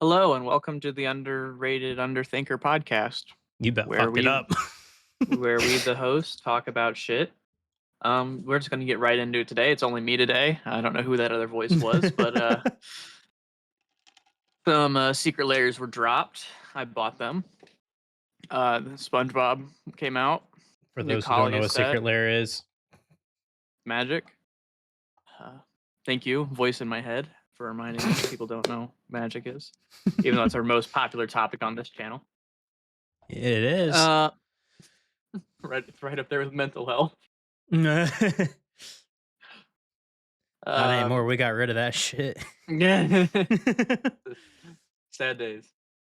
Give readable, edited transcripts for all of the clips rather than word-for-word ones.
Hello and welcome to the Underrated Underthinker podcast, You about where fucked it we up. the host talk about shit. We're just gonna get right into it today. It's only me today. I don't know who that other voice was, but some secret layers were dropped. I bought them. SpongeBob came out. For New those who don't know Kalia what set. Secret Lair is, Magic. Uh, Thank you, voice in my head, for reminding me. People don't know magic is, even though it's our most popular topic on this channel. it is. Uh, it's right up there with mental health. Not Um, anymore. We got rid of that shit. Yeah. Sad days.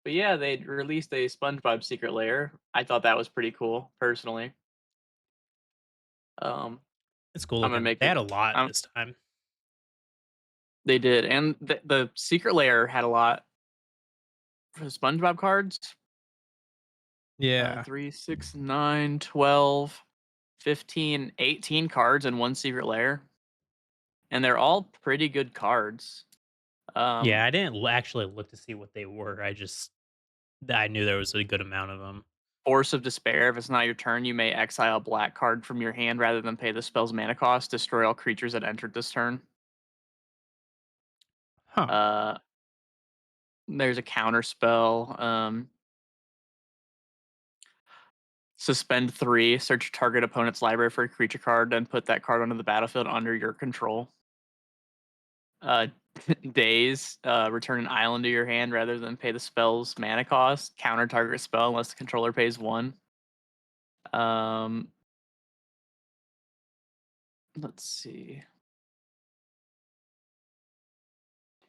But yeah, they released a SpongeBob secret layer. I thought that was pretty cool, personally. Um, It's cool I'm gonna looking. make They it. had a lot this time. They did, and the secret layer had a lot for the SpongeBob cards. Yeah. 3, 6, 9, 12, 15, 18 cards in one secret layer, and they're all pretty good cards. Yeah, Um, I didn't actually look to see what they were. I knew there was a good amount of them. Force of Despair. If it's not your turn, you may exile a black card from your hand rather than pay the spell's mana cost. Destroy all creatures that entered this turn. Huh. Uh, there's a counter spell. Suspend 3. Search target opponent's library for a creature card, then put that card onto the battlefield under your control. Uh, Daze. Return an island to your hand rather than pay the spell's mana cost. Counter target spell unless the controller pays 1. Um, let's see.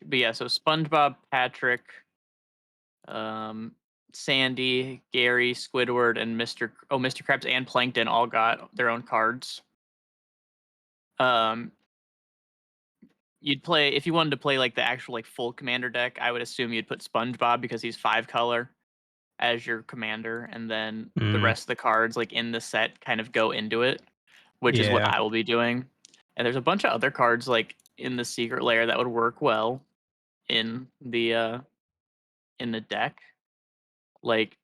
But yeah, so SpongeBob, Patrick, um, Sandy, Gary, Squidward, and Mr. Krabs and Plankton all got their own cards. Um, you'd play if you wanted to play like the actual like full commander deck. I would assume you'd put SpongeBob because he's 5 color as your commander, and then the Mm, rest of the cards like in the set kind of go into it, which is what yeah. I will be doing. And there's a bunch of other cards like in the secret layer that would work well in the deck. Like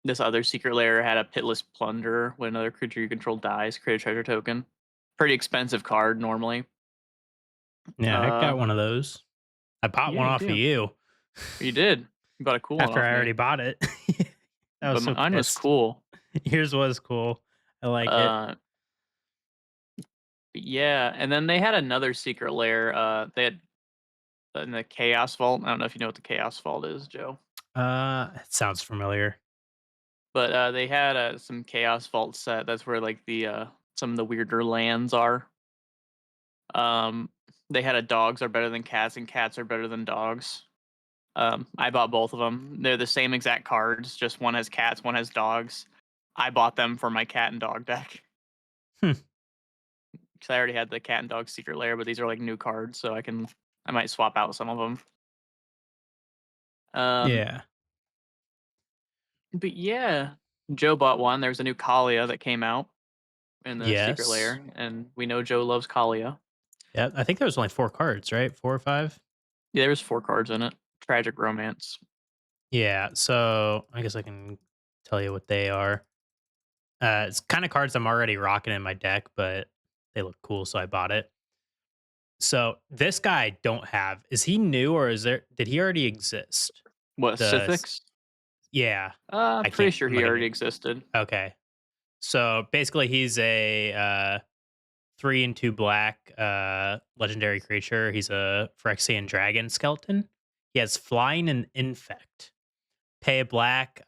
this other secret layer had a Pitless Plunder. When another creature you control dies, create a treasure token. Pretty expensive card normally. Yeah, I Uh, got one of those. I bought yeah, one you off of do. you You did. You bought a cool one after off I me, already bought it. I was but so mine was pissed. cool. Yours was cool. I like it. Uh, yeah, and then they had another secret layer. They had in the Chaos Vault. I don't know if you know what the Chaos Vault is, Joe, It sounds familiar. but they had some Chaos Vault set. That's where like the some of the weirder lands are. Um, they had a dogs are better than cats and cats are better than dogs. I bought both of them. They're the same exact cards, just one has cats, one has dogs. I bought them for my cat and dog deck Hmm. because I already had the cat and dog secret lair, but these are like new cards, so I might swap out some of them. Um, Yeah. but yeah, Joe bought one. There's a new Kalia that came out in the secret Yes. lair, and we know Joe loves Kalia. Yeah, I think there was only 4 cards, right? 4 or 5? Yeah, there was 4 cards in it. Tragic Romance. Yeah, so I guess I can tell you what they are. It's kinda cards I'm already rocking in my deck, but they look cool, so I bought it. So, this guy I don't have. Is he new or did he already exist? What, The s Sithix? Yeah, I Pretty can't sure I'm he not already gonna existed. okay. So, basically, he's a, 3 and 2 black, legendary creature. He's a Phyrexian dragon skeleton. He has flying and infect. Pay a black,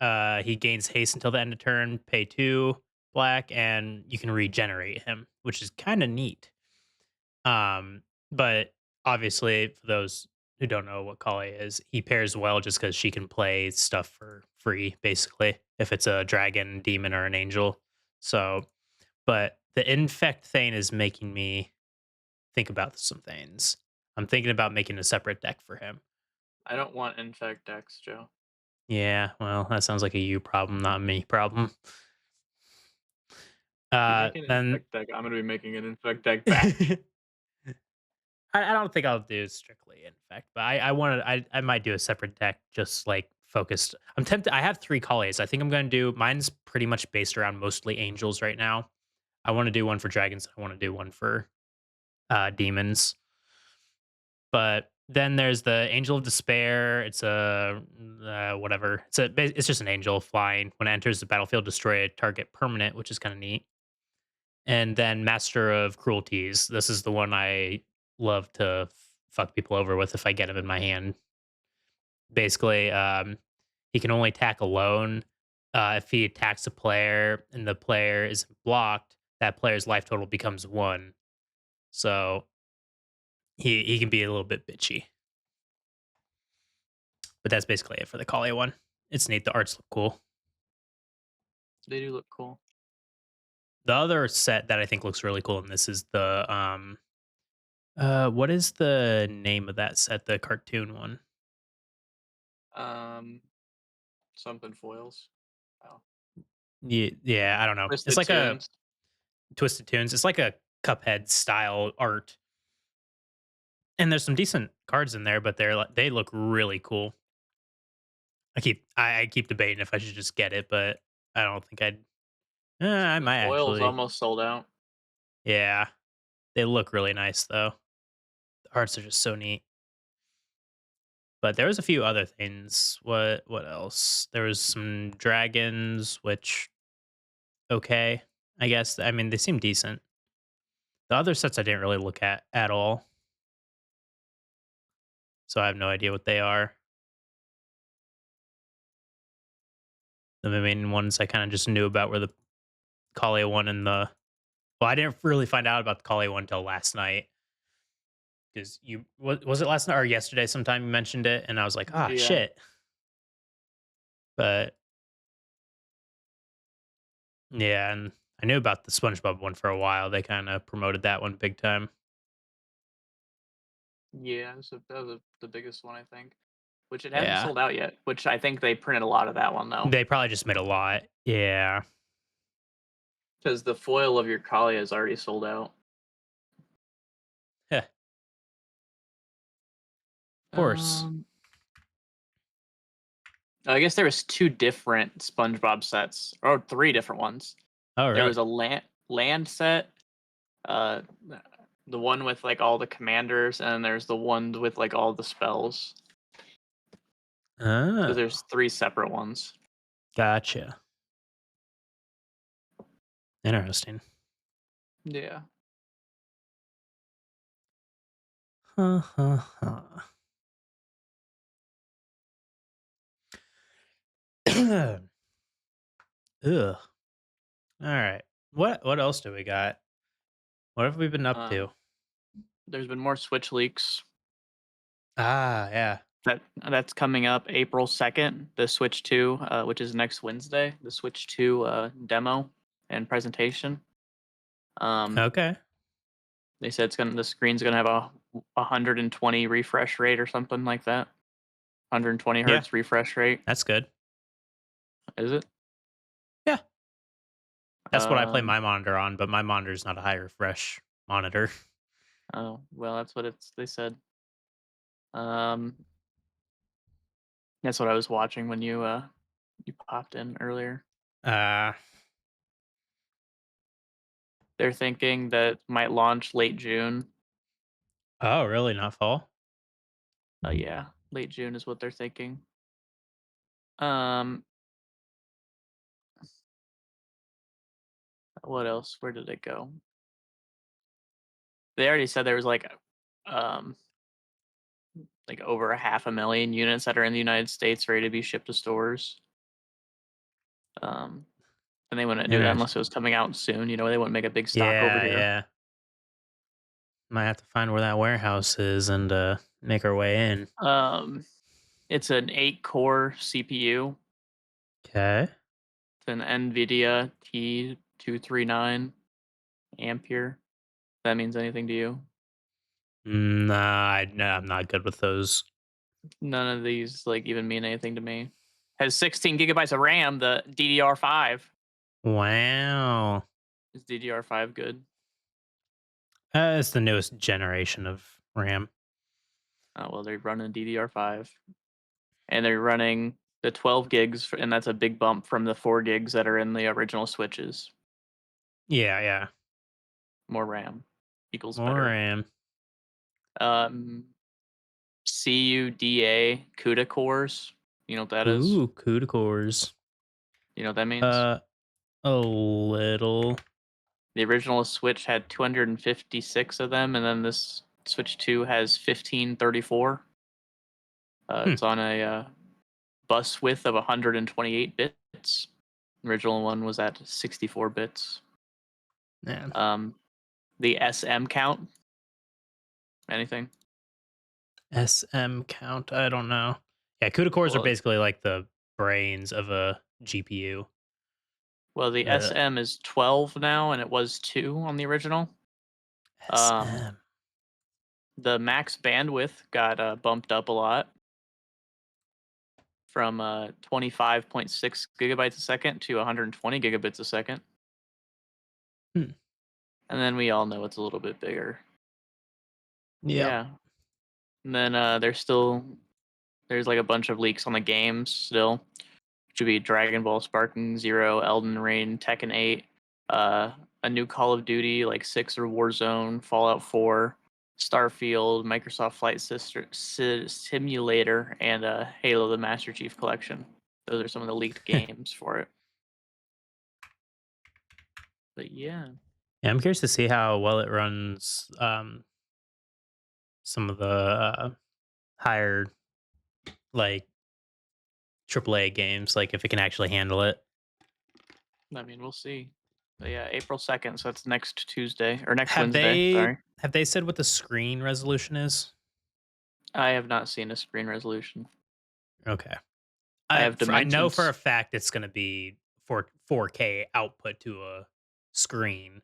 he gains haste until the end of turn, pay 2 black, and you can regenerate him, which is kinda neat. But obviously, for those who don't know what Kale is, he pairs well just because she can play stuff for free, basically, if it's a dragon, demon, or an angel. So, but the infect thing is making me think about some things. I'm thinking about making a separate deck for him. I don't want infect decks, Joe. Yeah, well, that sounds like a you problem, not a me problem. If you make an Then infect deck, I'm gonna be making an infect deck back. I I don't think I'll do strictly infect, but I wanted I might do a separate deck just like focused. I'm tempted. I have 3 Collies. I think I'm gonna do mine's pretty much based around mostly angels right now. I want to do one for dragons. I want to do one for demons. But then there's the Angel of Despair. It's a whatever. It's just an angel flying. When it enters the battlefield, destroy a target permanent, which is kind of neat. And then Master of Cruelties. This is the one I love to fuck people over with if I get him in my hand. Basically, he can only attack alone. If he attacks a player and the player is blocked, that player's life total becomes 1. So he can be a little bit bitchy. But that's basically it for the Kalia one. It's neat. The arts look cool. They do look cool. The other set that I think looks really cool in this is the what is the name of that set? The cartoon one. Um, something foils. Oh, Yeah, yeah, I don't know. It's Twisted like a Tunes. Twisted Tunes. It's like a Cuphead style art, and there's some decent cards in there, but they look really cool. I keep debating if I should just get it, but I don't think I'd. I The might foils actually. almost sold out. Yeah, they look really nice though. The arts are just so neat. But there was a few other things. What else? There was some dragons, which okay, I guess. I mean, they seem decent. The other sets I didn't really look at all, so I have no idea what they are. The main ones I kind of just knew about were the Kalia one and the. Well, I didn't really find out about the Kalia one until last night because was it last night or yesterday? Sometime you mentioned it, and I was like, ah, Yeah. shit. But yeah, and I knew about the SpongeBob one for a while. They kind of promoted that one big time. Yeah, so that was the biggest one, I think. Which it hasn't Yeah. sold out yet. Which I think they printed a lot of that one though, They probably just made a lot. Yeah. because the foil of your Kalia is already sold out. Heh, of course. Um, I guess there was 2 different SpongeBob sets, or 3 different ones. Oh, There really? was a land set, uh, the one with like all the commanders, and there's the one with like all the spells. So Oh, there's 3 separate ones. gotcha. Interesting. Yeah. Huh, huh, huh. Ugh. All right. What else do we got? What have we been up Um, to? there's been more Switch leaks. Ah, yeah. That's coming up April 2nd. The Switch 2, which is next Wednesday. The Switch 2 demo and presentation. Um, Okay. they said the screen's gonna have a 120 refresh rate or something like that. 120 Yeah, hertz refresh rate. that's good. Is it? Yeah, that's what I play Um, my monitor on, but my monitor is not a high refresh monitor. oh well, that's what they said. Um, that's what I was watching when you popped in earlier. Uh, They're thinking that might launch late June. oh, really? Not fall? Yeah, late June is what they're thinking. Um, what else? Where did it go? They already said there was um, like over a 500,000 units that are in the United States ready to be shipped to stores. Um, and they wouldn't do that unless it Interesting. was coming out soon. They wouldn't make a big stock over Yeah, here. yeah. Might have to find where that warehouse is and make our way in. Um, it's an 8-core CPU. Okay. It's an NVIDIA T239 Ampere. That means anything to you? Nah, no, I'm not good with those. None of these like even mean anything to me. Has 16 gigabytes of RAM. The DDR5 Wow. is DDR5 good. It's the newest generation of RAM. Oh well, they're running DDR5, and they're running the 12 gigs, and that's a big bump from the 4 gigs that are in the original Switches. Yeah, yeah. More RAM equals More better. RAM. Um, CUDA cores. You know what that is? Ooh, CUDA cores. You know what that means? Uh, a little. The original Switch had 256 of them, and then this Switch 2 has 1534. Hmm, It's on a bus width of 128 bits. The original one was at 64 bits. man. Um, the SM count, anything? SM count. I don't know. Yeah, CUDA cores are Well, basically like the brains of a GPU. well, the Uh, SM is 12 now, and it was 2 on the original. Um, SM. the max bandwidth got bumped up a lot from 25.6 gigabytes a second to 120 gigabits a second. Hmm. And then we all know it's a little bit bigger. Yep. Yeah. And then there's like a bunch of leaks on the games still. Should be Dragon Ball Sparking Zero, Elden Ring, Tekken 8, a new Call of Duty like 6 or Warzone, Fallout 4, Starfield, Microsoft Flight Simulator, and Halo: The Master Chief Collection. Those are some of the leaked games for it. But yeah, Yeah, I'm curious to see how well it runs. Some of the higher like AAA games, like if it can actually handle it. I mean we'll see. But yeah, April 2nd, so that's next Tuesday or next Have Wednesday. they Sorry, have they said what the screen resolution is? I have not seen a screen resolution. Okay. I have I know for a dimensions. fact it's going to be 4K output to a screen,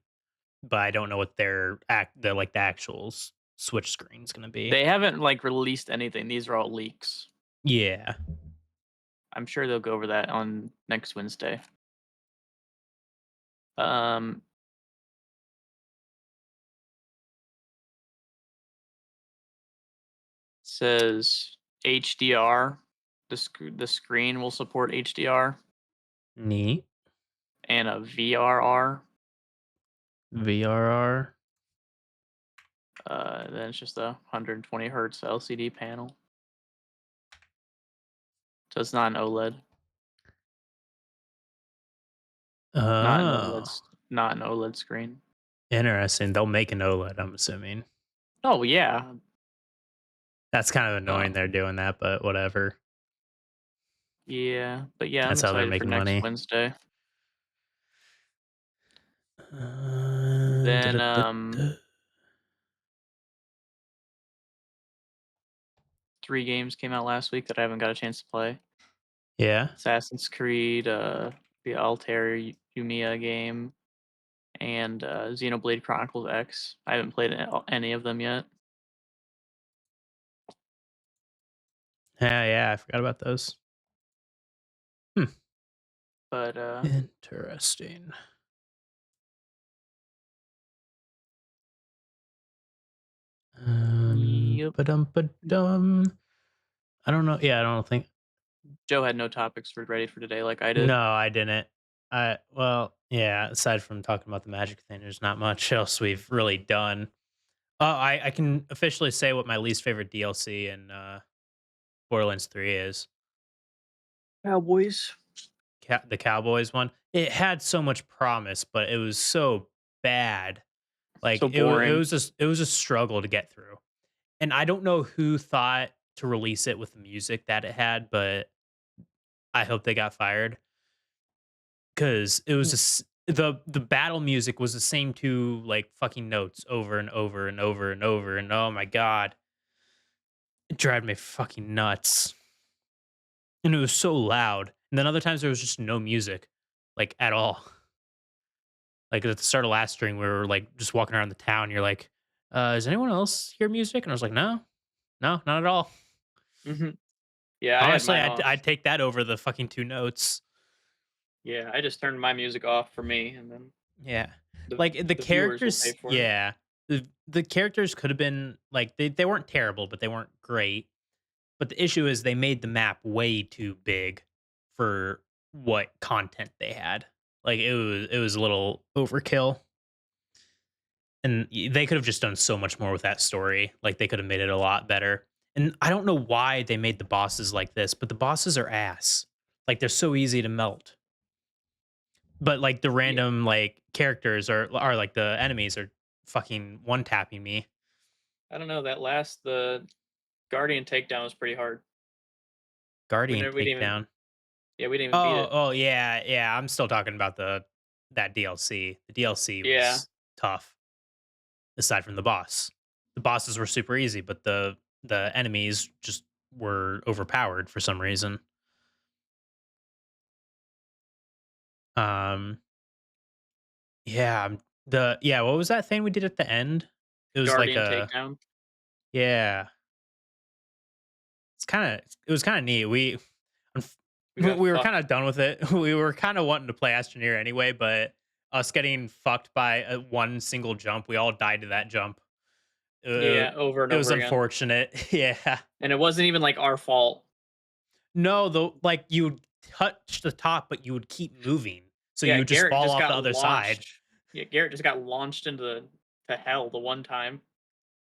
but I don't know what the like the actual Switch screen's going to be. They haven't like released anything. These are all leaks. Yeah. I'm sure they'll go over that on next Wednesday. Um, says HDR. The screen will support HDR Neat. and a VRR. VRR. Then it's just a 120 hertz LCD panel. So it's not an OLED. Not an OLED. Oh. Not an OLED screen. Interesting. They'll make an OLED, I'm assuming. Oh yeah. That's kind of annoying Um, they're doing that, but whatever. yeah. But yeah, I'm That's how they're excited for making next money. Wednesday. Then Da-da-da-da. 3 games came out last week that I haven't got a chance to play. Yeah. Assassin's Creed, the Altair Yumiya game, and Xenoblade Chronicles X. I haven't played any of them yet, Yeah, yeah, I forgot about those. Hmm. but Interesting. yep. Ba-dum. I don't know. Yeah, I don't think. Joe had no topics for ready for today like I did. No, I didn't. Well, yeah. Aside from talking about the magic thing, there's not much else we've really done. I can officially say what my least favorite DLC in Borderlands 3 is. Cowboys. The Cowboys one. It had so much promise, but it was so bad. Like So boring. it was a struggle to get through. And I don't know who thought to release it with the music that it had, but I hope they got fired because it was just the battle music was the same two like fucking notes over and over and over and over and oh my god, it drove me fucking nuts. And it was so loud. And then other times there was just no music, like at all. Like at the start of last string, we were like just walking around the town. You're like, "Does anyone else hear music?" And I was like, "No, no, not at all." Hmm. Yeah, I had Honestly, mine off. I'd take that over the fucking two notes. Yeah, I just turned my music off for me, and then Yeah. the Like, the the viewers will pay characters for it. yeah. The characters could have been like they weren't terrible, but they weren't great. But the issue is they made the map way too big for what content they had. Like it was a little overkill. And they could have just done so much more with that story. Like they could have made it a lot better. And I don't know why they made the bosses like this, but the bosses are ass. Like they're so easy to melt. But like the Yeah, random like characters are like the enemies are fucking one tapping me. I don't know. The Guardian takedown was pretty hard. Guardian We didn't even takedown. yeah we didn't even beat Oh, it. oh yeah, yeah. I'm still talking about that DLC. The DLC Yeah, was tough, aside from the boss. The bosses were super easy, but the enemies just were overpowered for some reason. Um, yeah, what was that thing we did at the end? It was like Guardian a takedown. yeah. It was kind of neat. Unf- We got we were kind fucked. of done with it. We were kind of wanting to play Astroneer anyway, but us getting fucked by one single jump, we all died to that jump. Uh, Yeah, over and it was over again, unfortunate. Yeah. and it wasn't even like our fault. No, though, like you would touch the top, but you would keep moving, so you Yeah, would just Garrett fall just off the got other side. launched. Yeah, Garrett just got launched into to hell the one time.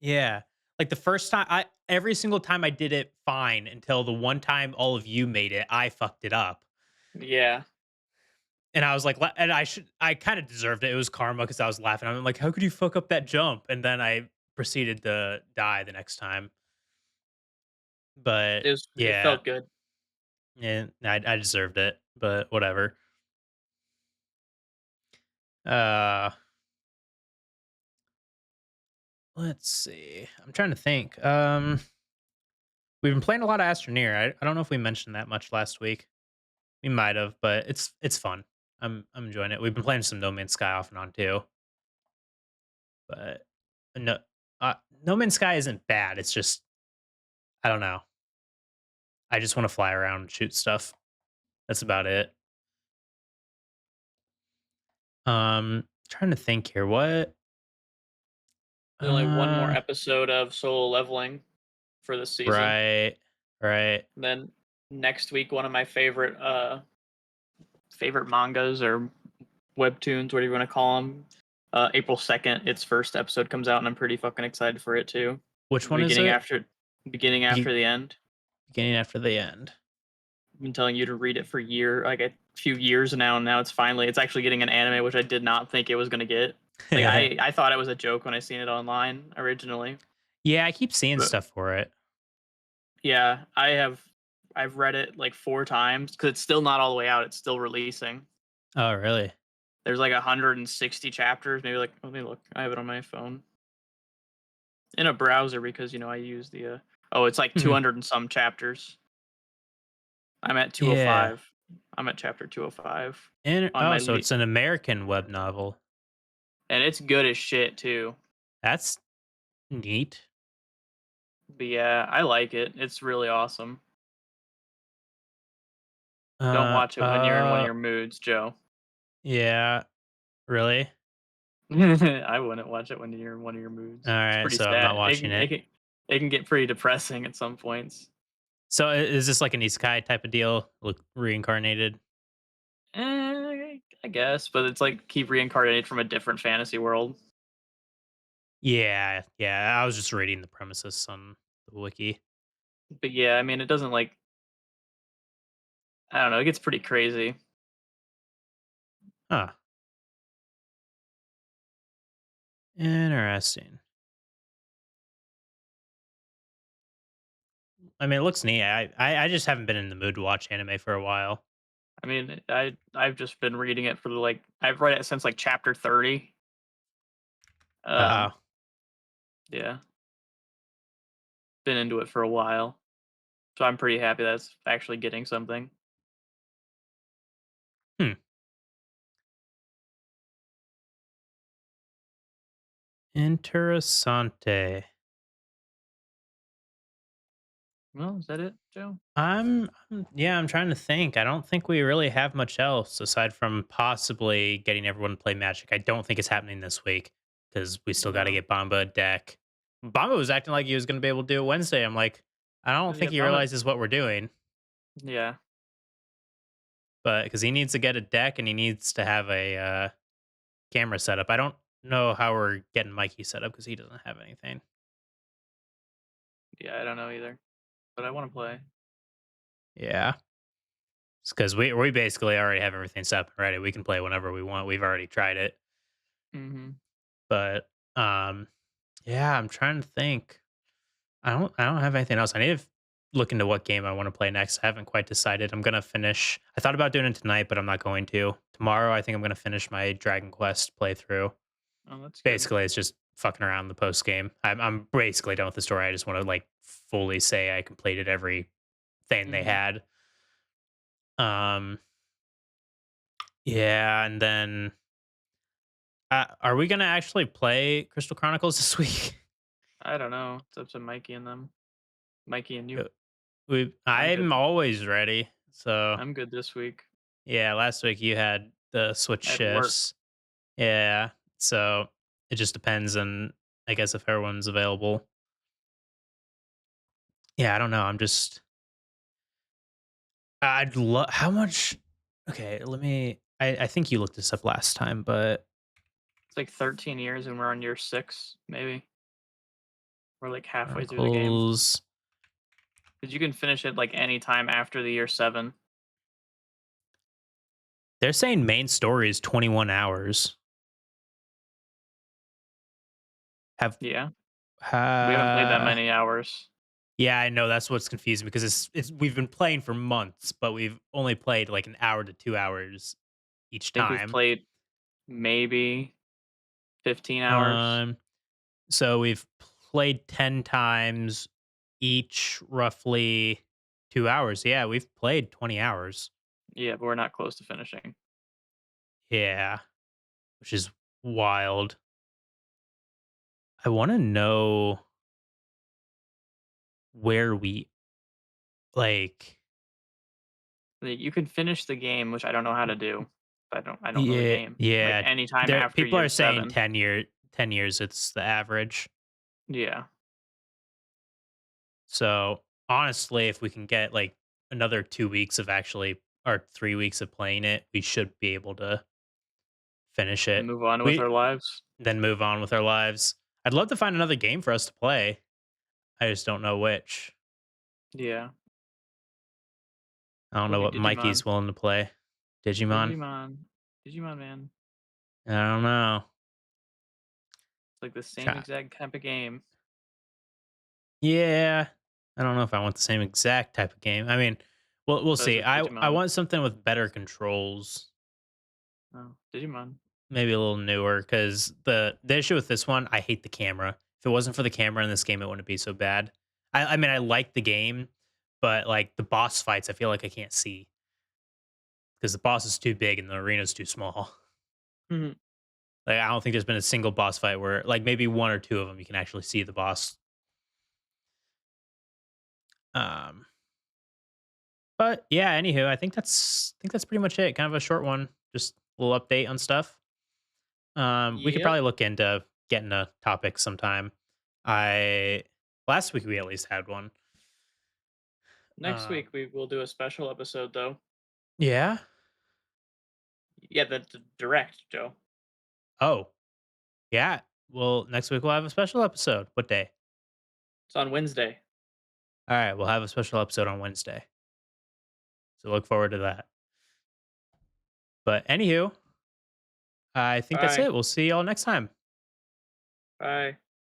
Yeah. Like the first time I every single time I did it fine until the one time all of you made it, I fucked it up. Yeah, And I was like, and I kind of deserved it. It was karma because I was laughing. I'm like, how could you fuck up that jump? And then I proceeded to die the next time. But it yeah, felt good. yeah, I deserved it. But whatever. Uh, let's see. I'm trying to think. We've been playing a lot of Astroneer. I don't know if we mentioned that much last week. We might have, but it's fun. I'm enjoying it. We've been playing some No Man's Sky off and on too. But no, uh, No Man's Sky isn't bad. It's just I don't know. I just want to fly around and shoot stuff. That's about it. Trying to think here. What? There's only one more Uh, episode of solo leveling for this season. right, right. And then next week, one of my favorite mangas or webtoons, whatever you want to call them. April 2nd, its first episode comes out, and I'm pretty fucking excited for it too. Which one is Beginning it? after beginning Be- after the end. beginning after the end. I've been telling you to read it for like a few years now, and now it's actually getting an anime, which I did not think it was gonna get. Like I thought it was a joke when I seen it online originally. Yeah, I keep seeing But stuff for it. yeah, I've read it like 4 times because it's still not all the way out. It's still releasing. Oh, really? There's like 160 chapters. Maybe like let me look. I have it on my phone in a browser because I use the. Oh, it's like Mhm. 200 and some chapters. I'm at Yeah. 205. I'm at chapter 205 And on oh, my so it's an American web novel. and it's good as shit too. That's neat. But yeah, I like it. It's really awesome. Don't Uh, watch it when you're in one of uh, your moods, Joe. yeah. Really? I wouldn't watch it when you're in one of your All moods. It's right, pretty so I'm not sad. watching it. It can get pretty depressing at some points. So is this like an isekai type of deal? Look, reincarnated. I guess, but it's like keep reincarnated from a different fantasy world. Yeah, yeah. I was just reading the premises on the wiki. But yeah, I mean, it doesn't like I don't know. It gets pretty crazy. Huh. Interesting. I mean, it looks neat. I just haven't been in the mood to watch anime for a while. I mean, I've just been reading it for like I've read it since like chapter 30. Um, Oh. yeah, been into it for a while, so I'm pretty happy that's actually getting something. Hmm. Interessante. Well, is that it, Joe? Yeah, I'm trying to think. I don't think we really have much else aside from possibly getting everyone to play Magic. I don't think it's happening this week because we still got to No. get Bamba a deck. Bamba was acting like he was going to be able to do it Wednesday. I'm like, I don't Yeah, think he Bama. realizes what we're doing, Yeah. but because he needs to get a deck and he needs to have a camera set up. I don't know how we're getting Mikey set up because he doesn't have anything. Yeah, I don't know either, but I want to play. Yeah. It's because we basically already have everything set up and ready. We can play whenever we want. We've already tried it. Mhm. But yeah, I'm trying to think. I don't have anything else. I need to look into what game I want to play next. I haven't quite decided. I'm gonna finish. I thought about doing it tonight, but I'm not going to. Tomorrow I think I'm gonna finish my Dragon Quest playthrough. Oh, that's good. Basically, it's just fucking around the post game. I'm basically done with the story. I just want to like fully say I completed every thing they Mhm. had. Um yeah, and then are we gonna actually play Crystal Chronicles this week? I don't know. It's up to Mikey and them. Mikey and you. I'm I'm good. always ready. So I'm good this week. yeah, last week you had the switch I had work. shifts. Yeah, so it just depends on I guess if everyone's available. Yeah, I don't know. I'd love how much. Okay, let me. I think you looked this up last time, but It's like 13 years and we're on year 6, maybe. We're like halfway through the game. Chronicles. Because you can finish it like any time after the year 7. They're saying main story is 21 hours. Have Yeah. We haven't played that uh many hours. yeah, I know that's what's confusing because it's we've been playing for months, but we've only played like an hour to 2 hours each I think we've time. played maybe 15 hours. Um, so we've played 10 times, each roughly 2 hours. Yeah, we've played 20 hours. Yeah, but we're not close to finishing. Yeah, which is wild. I want to know where we like. Like, you can finish the game, which I don't know how to do. I don't know the Yeah, game. Like yeah. anytime There, after people year are saying 7. 10 years. It's the average. Yeah. So honestly, if we can get like another 2 weeks of actually or 3 weeks of playing it, we should be able to finish And it. move on with We our lives. then move on with our lives. I'd love to find another game for us to play. I just don't know which. Yeah. I don't know Probably what Digimon. Mikey's willing to play. Digimon? Digimon. Digimon, man. I don't know. It's like the same Try. exact type of game. Yeah. I don't know if I want the same exact type of game. I mean, we'll As see. with I Digimon. want something with better controls, Oh, Digimon. maybe a little newer. Because the issue with this one, I hate the camera. If it wasn't for the camera in this game, it wouldn't be so bad. I mean, I like the game, but like the boss fights, I feel like I can't see because the boss is too big and the arena's too small. Mhm. Like I don't think there's been a single boss fight where like maybe one or two of them you can actually see the boss. Um, but yeah, anywho, I think that's pretty much it. Kind of a short one, just a little update on stuff. We could Yep. probably look into getting a topic sometime. I last week we at least had one. Next Um, week we will do a special episode though. yeah. Yeah, the direct, Joe. Oh, yeah. Well, next week we'll have a special episode. What day? It's on Wednesday. All right, we'll have a special episode on Wednesday. So look forward to that. But anywho, I think that's Bye. it. We'll see y'all next time. Bye.